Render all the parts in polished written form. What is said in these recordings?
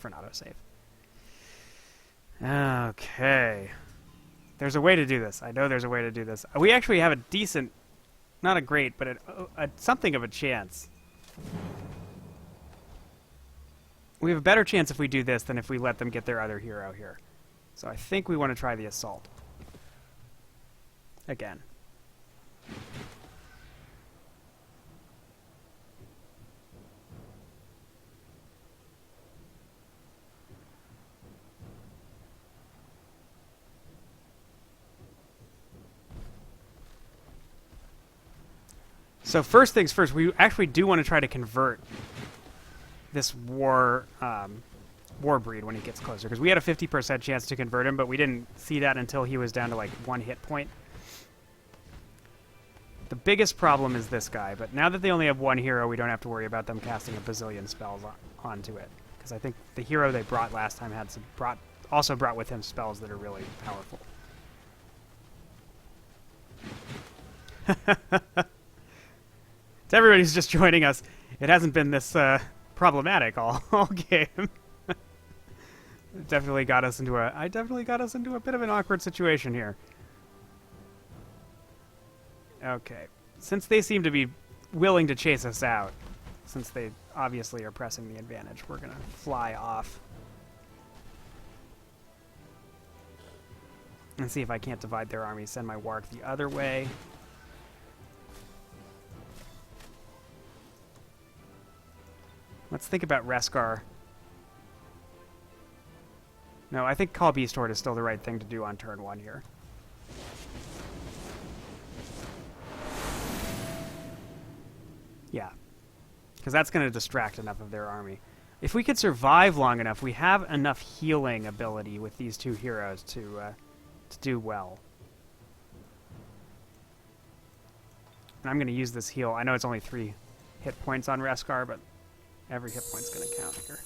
for an autosave. Okay. There's a way to do this. I know there's a way to do this. We actually have a decent, not a great, but something of a chance. We have a better chance if we do this than if we let them get their other hero here. So I think we want to try the assault. Again. So first things first, we actually do want to try to convert this war breed when he gets closer, because we had a 50% chance to convert him, but we didn't see that until he was down to like 1 hit point. The biggest problem is this guy, but now that they only have 1 hero, we don't have to worry about them casting a bazillion spells onto it, because I think the hero they brought last time had also brought with him spells that are really powerful. To everybody who's just joining us, it hasn't been this problematic all game. It definitely got us into a bit of an awkward situation here. Okay. Since they seem to be willing to chase us out, since they obviously are pressing the advantage, we're going to fly off. And see if I can't divide their army, send my Warg the other way. Let's think about Reskar. No, I think Call Beast Horde is still the right thing to do on turn 1 here. Yeah. Because that's going to distract enough of their army. If we could survive long enough, we have enough healing ability with these 2 heroes to do well. And I'm going to use this heal. I know it's only 3 hit points on Reskar, but every hit point's going to count here.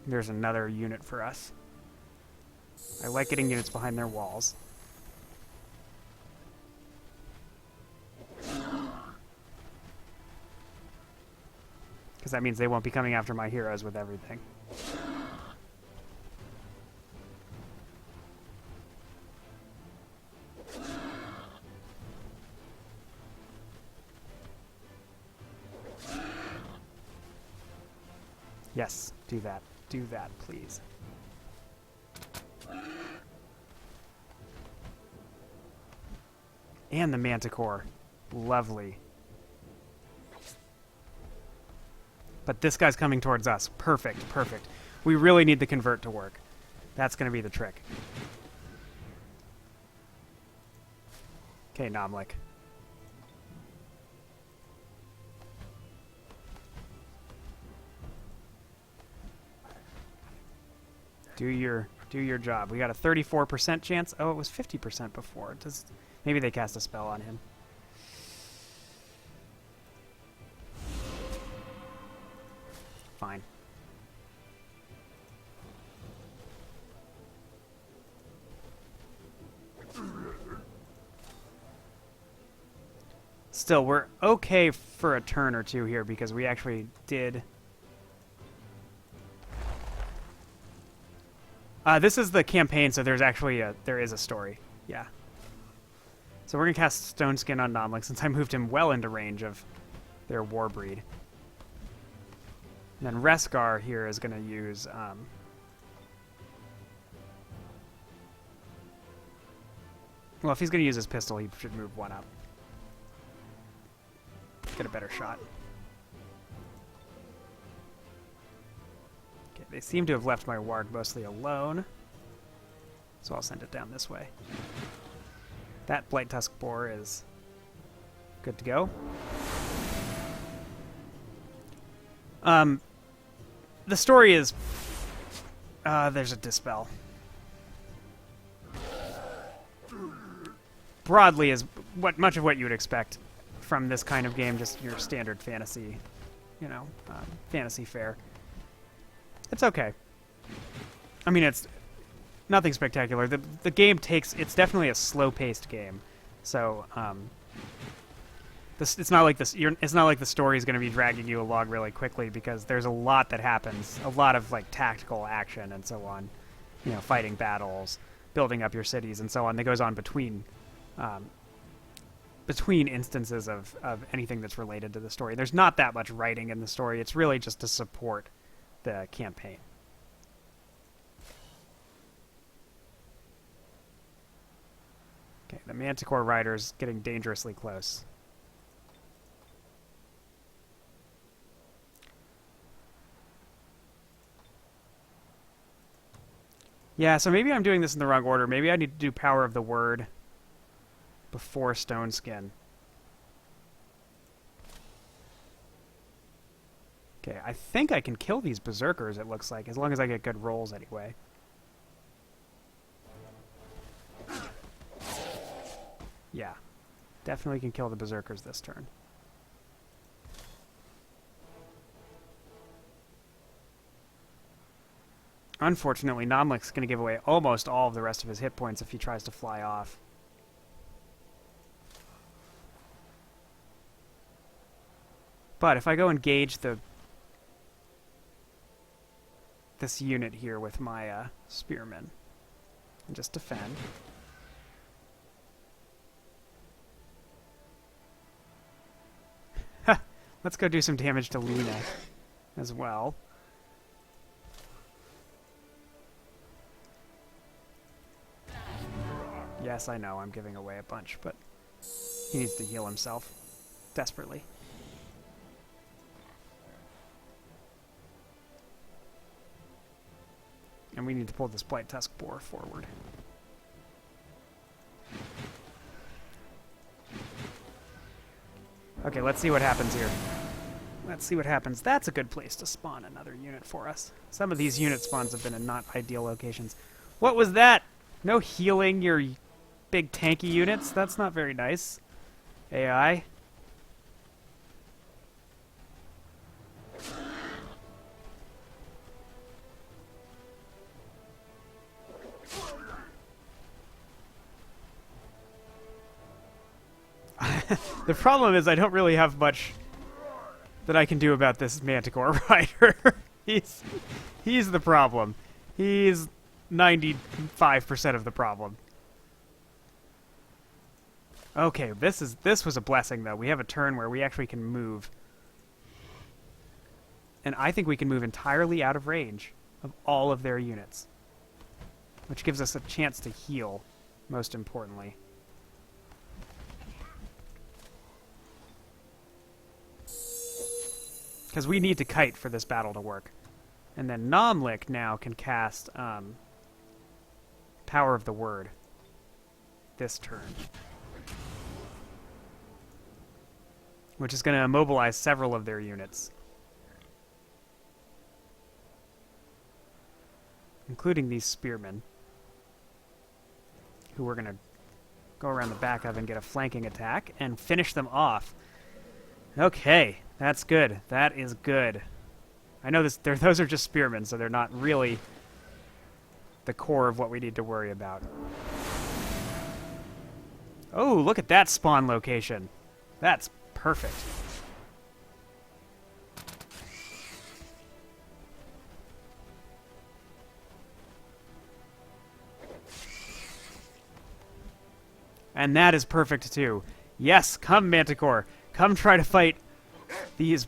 There's another unit for us. I like getting units behind their walls. Because that means they won't be coming after my heroes with everything. Yes, do that. Do that, please. And the Manticore. Lovely. But this guy's coming towards us. Perfect, perfect. We really need the convert to work. That's going to be the trick. Okay, Nomlik. Do your job. We got a 34% chance. Oh, it was 50% before. Maybe they cast a spell on him. Fine. Still, we're okay for a turn or two here because we actually did... this is the campaign, so there's actually there is a story. Yeah. So we're going to cast Stoneskin on Nomlik since I moved him well into range of their Warbreed. And then Reskar here is going to use... well, if he's going to use his pistol, he should move 1 up. Get a better shot. Okay, they seem to have left my Warg mostly alone. So I'll send it down this way. That Blight Tusk Boar is good to go. The story is... there's a Dispel. Broadly is much of what you would expect from this kind of game, just your standard fantasy, fantasy fare. It's okay. I mean, it's nothing spectacular. The game takes... it's definitely a slow-paced game. So, it's not like this. It's not like the story is going to be dragging you along really quickly because there's a lot that happens, a lot of like tactical action and so on. You know, fighting battles, building up your cities, and so on. That goes on between instances of anything that's related to the story. There's not that much writing in the story. It's really just to support the campaign. Okay, the Manticore Rider's getting dangerously close. Yeah, so maybe I'm doing this in the wrong order. Maybe I need to do Power of the Word before Stone Skin. Okay, I think I can kill these berserkers, it looks like, as long as I get good rolls anyway. Yeah, definitely can kill the berserkers this turn. Unfortunately, Nomlik's going to give away almost all of the rest of his hit points if he tries to fly off. But if I go engage this unit here with my spearmen and just defend. Let's go do some damage to Lena as well. Yes, I know I'm giving away a bunch, but he needs to heal himself desperately. And we need to pull this Blight Tusk Boar forward. Okay, let's see what happens here. Let's see what happens. That's a good place to spawn another unit for us. Some of these unit spawns have been in not ideal locations. What was that? No healing your big tanky units? That's not very nice. AI. The problem is I don't really have much that I can do about this Manticore Rider. He's the problem. He's 95% of the problem. Okay, this was a blessing though. We have a turn where we actually can move. And I think we can move entirely out of range of all of their units. Which gives us a chance to heal, most importantly. Because we need to kite for this battle to work. And then Nomlik now can cast Power of the Word this turn. Which is going to immobilize several of their units. Including these spearmen. Who we're going to go around the back of and get a flanking attack and finish them off. Okay, that's good. That is good. I know those are just spearmen, so they're not really the core of what we need to worry about. Oh, look at that spawn location. That's perfect. And that is perfect, too. Yes, come, Manticore. Come try to fight these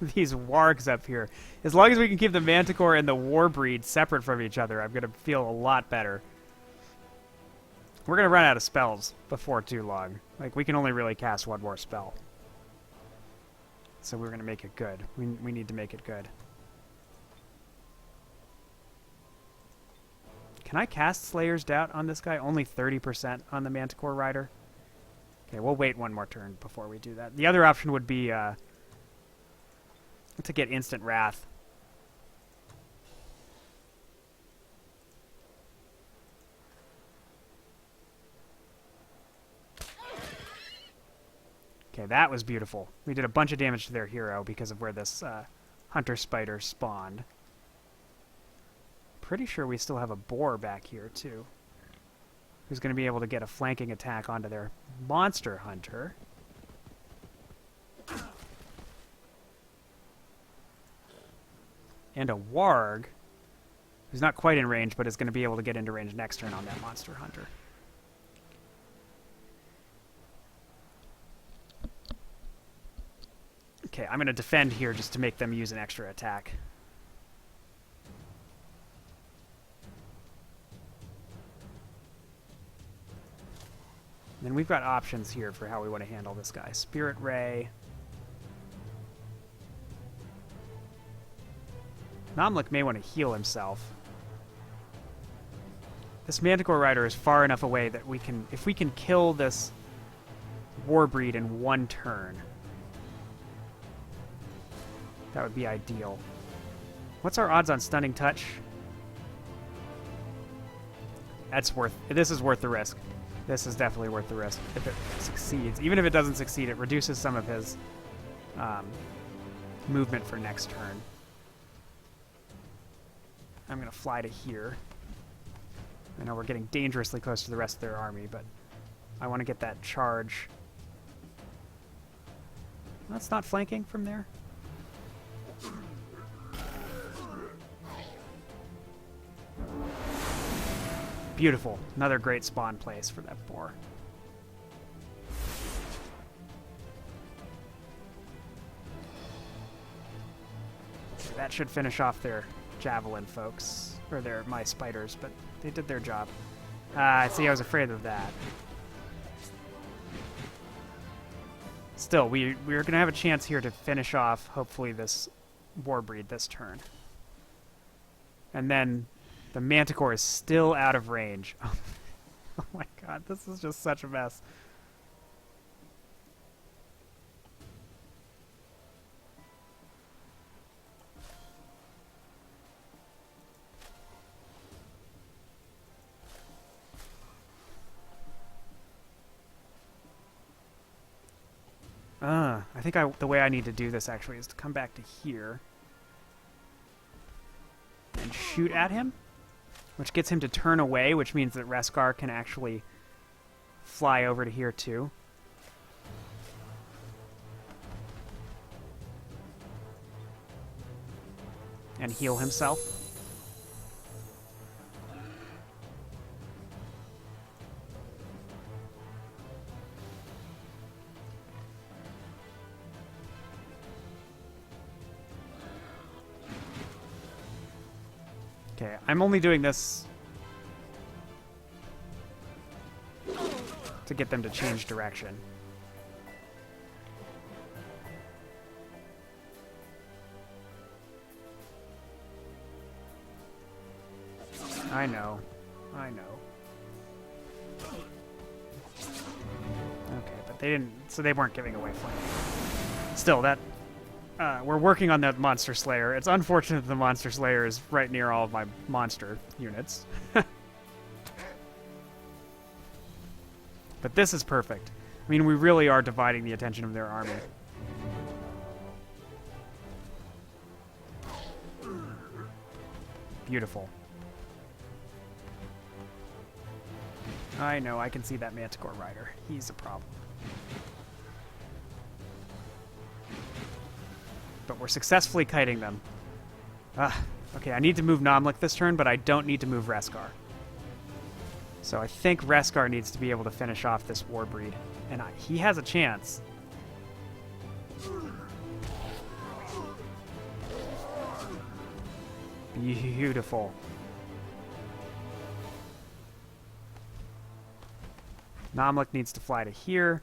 these wargs up here. As long as we can keep the Manticore and the Warbreed separate from each other, I'm going to feel a lot better. We're going to run out of spells before too long. Like, we can only really cast one more spell. So we're going to make it good. We need to make it good. Can I cast Slayer's Doubt on this guy? Only 30% on the Manticore Rider? Okay, we'll wait one more turn before we do that. The other option would be to get Instant Wrath. Okay, that was beautiful. We did a bunch of damage to their hero because of where this Hunter Spider spawned. Pretty sure we still have a boar back here, too. Who's going to be able to get a flanking attack onto their monster hunter. and a warg, who's not quite in range, but is going to be able to get into range next turn on that monster hunter. Okay, I'm going to defend here just to make them use an extra attack. And then we've got options here for how we want to handle this guy. Spirit Ray. Namlik may want to heal himself. This Manticore Rider is far enough away that we can, if we can kill this Warbreed in one turn, that would be ideal. What's our odds on stunning touch? This is worth the risk. This is definitely worth the risk if it succeeds. Even if it doesn't succeed, it reduces some of his movement for next turn. I'm going to fly to here. I know we're getting dangerously close to the rest of their army, but I want to get that charge. That's not flanking from there. Beautiful. Another great spawn place for that boar. That should finish off their javelin folks, or my spiders, but they did their job. See, I was afraid of that. Still, we're going to have a chance here to finish off, hopefully, this Warbreed this turn. And then the Manticore is still out of range. Oh my god, this is just such a mess. I think the way I need to do this actually is to come back to here and shoot at him, which gets him to turn away, which means that Reskar can actually fly over to here too. And heal himself. Okay, I'm only doing this to get them to change direction. I know. Okay, but they didn't, so they weren't giving away flank. Still, that we're working on that Monster Slayer. It's unfortunate that the Monster Slayer is right near all of my monster units. But this is perfect. I mean, we really are dividing the attention of their army. Beautiful. I know, I can see that Manticore Rider. He's a problem. But we're successfully kiting them. Okay, I need to move Namlik this turn, but I don't need to move Reskar. So I think Reskar needs to be able to finish off this Warbreed. And he has a chance. Beautiful. Namlik needs to fly to here.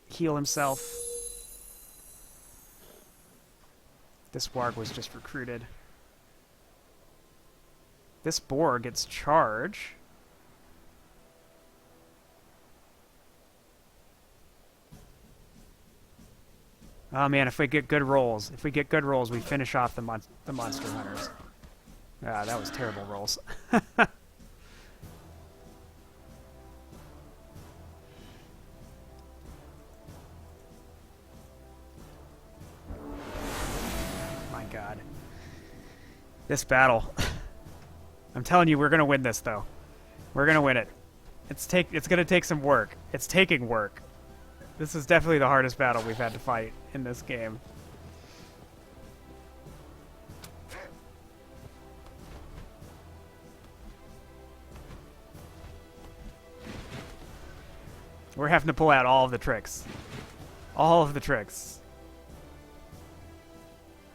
Heal himself. This Warg was just recruited. This boar gets charge. Oh man, if we get good rolls, we finish off the monster hunters. Ah, that was terrible rolls. My God, this battle. I'm telling you, we're gonna win this though. We're gonna win it. It's gonna take some work. It's taking work. This is definitely the hardest battle we've had to fight in this game. We're having to pull out all of the tricks. All of the tricks.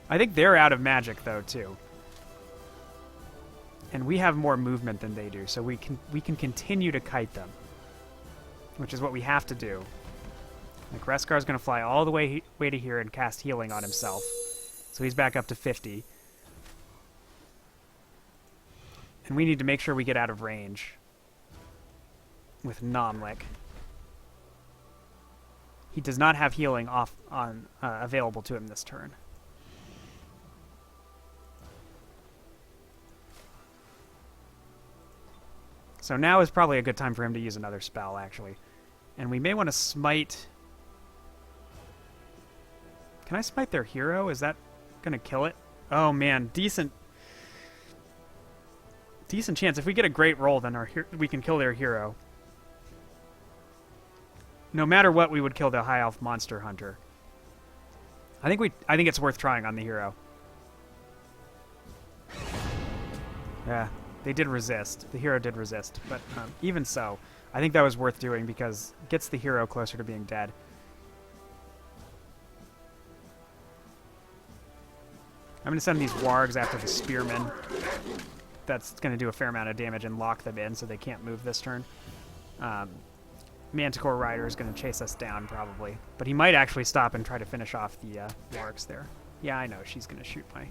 I think they're out of magic, though, too. And we have more movement than they do, so we can continue to kite them. Which is what we have to do. Like, Reskar's going to fly all the way to here and cast healing on himself. So he's back up to 50. And we need to make sure we get out of range with Nomlik. He does not have healing available to him this turn. So now is probably a good time for him to use another spell, actually. And we may want to smite... Can I smite their hero? Is that going to kill it? Oh, man. Decent chance. If we get a great roll, then we can kill their hero. No matter what, we would kill the High Elf Monster Hunter. I think it's worth trying on the hero. Yeah, they did resist. The hero did resist, but even so, I think that was worth doing because it gets the hero closer to being dead. I'm going to send these wargs after the spearmen. That's going to do a fair amount of damage and lock them in so they can't move this turn. Manticore Rider is going to chase us down, probably. But he might actually stop and try to finish off the wargs there. Yeah, I know. She's going to shoot my...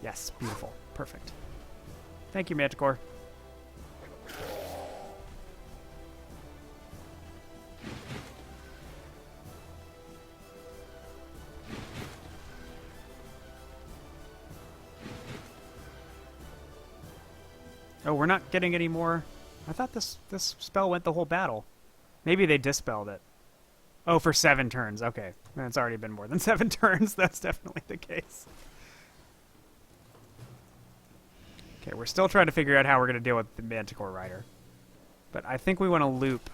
Yes, beautiful. Perfect. Thank you, Manticore. Oh, we're not getting any more... I thought this spell went the whole battle. Maybe they dispelled it. Oh, for 7 turns. Okay. It's already been more than 7 turns. That's definitely the case. Okay, we're still trying to figure out how we're going to deal with the Manticore Rider. But I think we want to loop.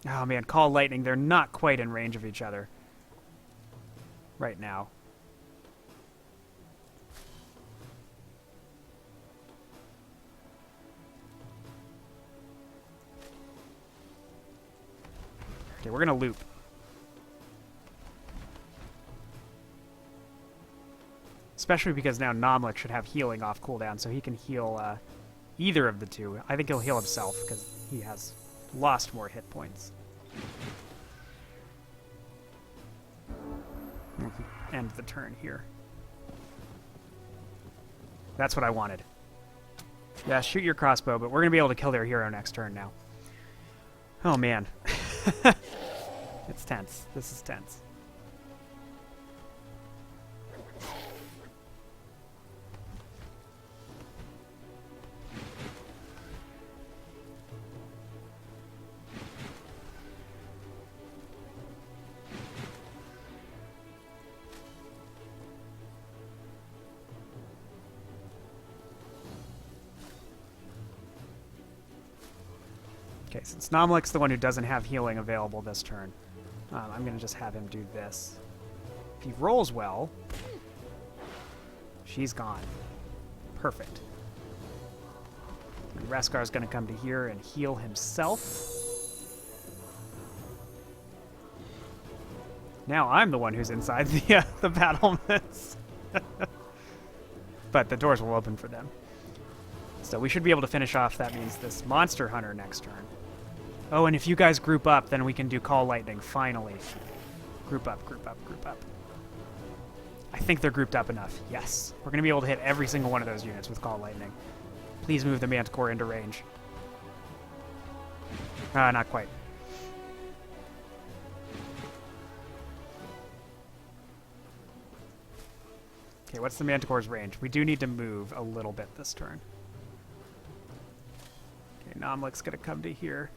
Oh, man. Call Lightning. They're not quite in range of each other right now. Okay, we're going to loop. Especially because now Nomlik should have healing off cooldown, so he can heal either of the two. I think he'll heal himself, because he has lost more hit points. End the turn here. That's what I wanted. Yeah, shoot your crossbow, but we're going to be able to kill their hero next turn now. Oh, man. It's tense. This is tense. Okay, since Nomlik's the one who doesn't have healing available this turn, I'm going to just have him do this. If he rolls well, she's gone. Perfect. And Reskar's going to come to here and heal himself. Now I'm the one who's inside the battlements. But the doors will open for them. So we should be able to finish off, that means, this Monster Hunter next turn. Oh, and if you guys group up, then we can do Call Lightning, finally. Group up, group up, group up. I think they're grouped up enough. Yes. We're going to be able to hit every single one of those units with Call Lightning. Please move the Manticore into range. Not quite. Okay, what's the Manticore's range? We do need to move a little bit this turn. Okay, Nomlik's going to come to here.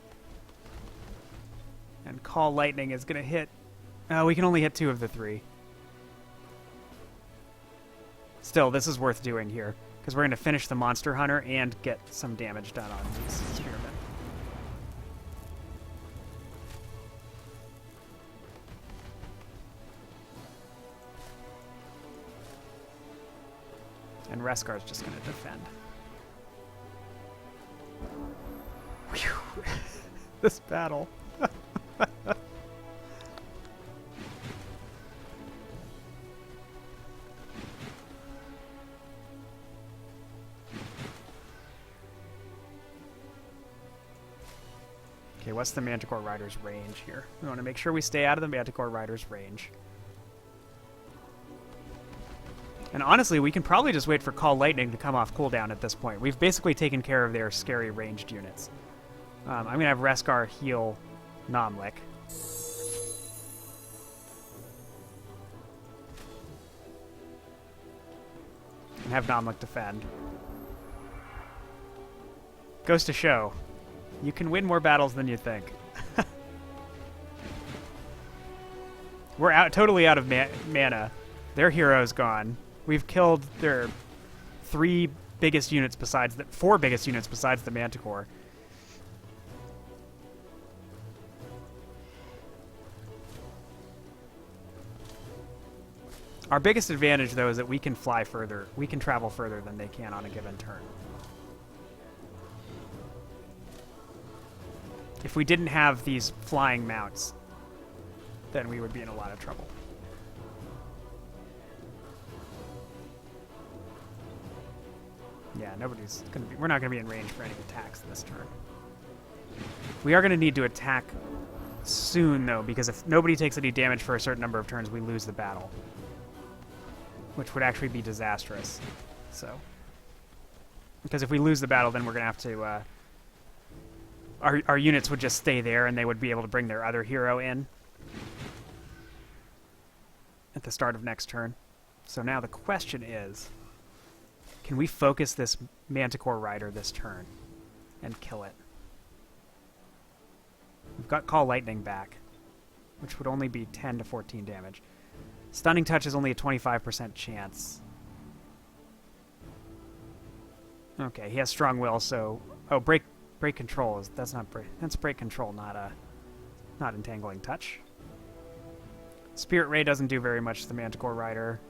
And Call Lightning is going to hit... we can only hit 2 of the 3. Still, this is worth doing here, because we're going to finish the Monster Hunter and get some damage done on these Spearmen. And Reskar's just going to defend. this battle. Okay, what's the Manticore Rider's range here? We want to make sure we stay out of the Manticore Rider's range. And honestly, we can probably just wait for Call Lightning to come off cooldown at this point. We've basically taken care of their scary ranged units. I'm going to have Reskar heal Nomlik. And have Nomlik defend. Goes to show. You can win more battles than you think. We're totally out of mana. Their hero's gone. We've killed their four biggest units besides the Manticore. Our biggest advantage, though, is that we can fly further. We can travel further than they can on a given turn. If we didn't have these flying mounts, then we would be in a lot of trouble. Yeah, we're not gonna be in range for any attacks this turn. We are gonna need to attack soon, though, because if nobody takes any damage for a certain number of turns, we lose the battle, which would actually be disastrous. So, because if we lose the battle, then we're gonna have to. Our units would just stay there, and they would be able to bring their other hero in at the start of next turn. So now the question is, can we focus this Manticore Rider this turn and kill it? We've got Call Lightning back, which would only be 10 to 14 damage. Stunning Touch is only a 25% chance. Okay, he has Strong Will, so... Oh, Break Control is... That's Break Control, not Entangling Touch. Spirit Ray doesn't do very much to the Manticore Rider.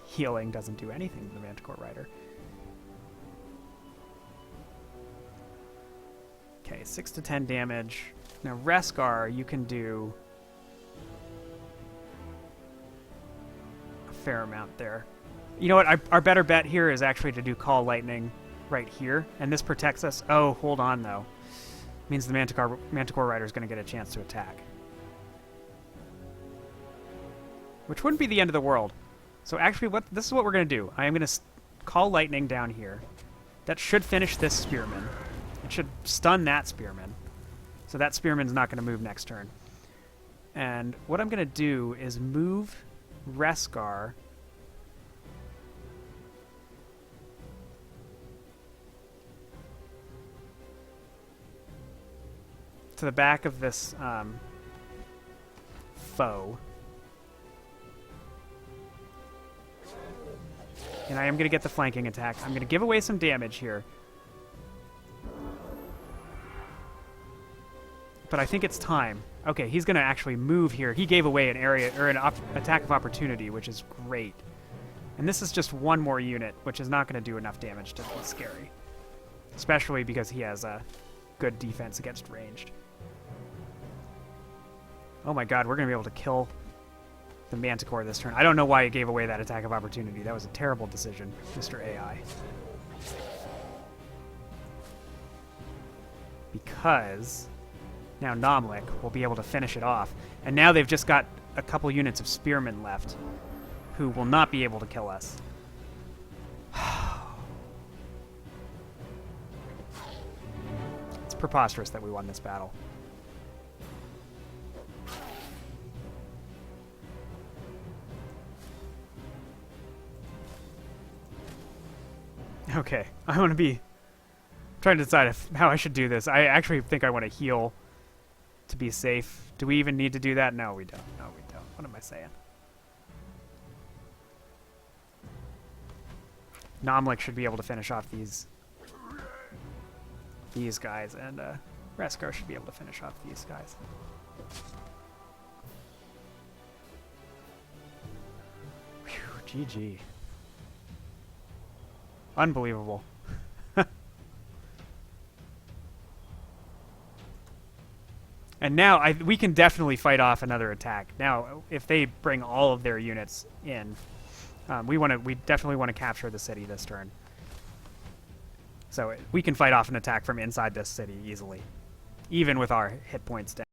Healing doesn't do anything to the Manticore Rider. Okay, 6 to 10 damage. Now, Reskar, you can do a fair amount there. You know what? Our better bet here is actually to do Call Lightning right here, and this protects us. Oh, hold on, though. Means the Manticore Rider is going to get a chance to attack. Which wouldn't be the end of the world. So actually, this is what we're going to do. I am going to Call Lightning down here. That should finish this Spearman. It should stun that Spearman. So that Spearman's not going to move next turn. And what I'm going to do is move Reskar to the back of this foe. And I am going to get the flanking attack. I'm going to give away some damage here. But I think it's time. Okay, he's going to actually move here. He gave away an area, or an attack of opportunity, which is great. And this is just one more unit, which is not going to do enough damage to be scary. Especially because he has a good defense against ranged. Oh my god, we're going to be able to kill the Manticore this turn. I don't know why he gave away that attack of opportunity. That was a terrible decision, Mr. AI. Because now Nomlik will be able to finish it off. And now they've just got a couple units of Spearmen left who will not be able to kill us. It's preposterous that we won this battle. Okay, I want to be trying to decide how I should do this. I actually think I want to heal to be safe. Do we even need to do that? No, we don't. No, we don't. What am I saying? Nomlik should be able to finish off these guys, and Reskar should be able to finish off these guys. Whew, GG. Unbelievable. And now we can definitely fight off another attack. Now, if they bring all of their units in, we definitely want to capture the city this turn. So we can fight off an attack from inside this city easily, even with our hit points down.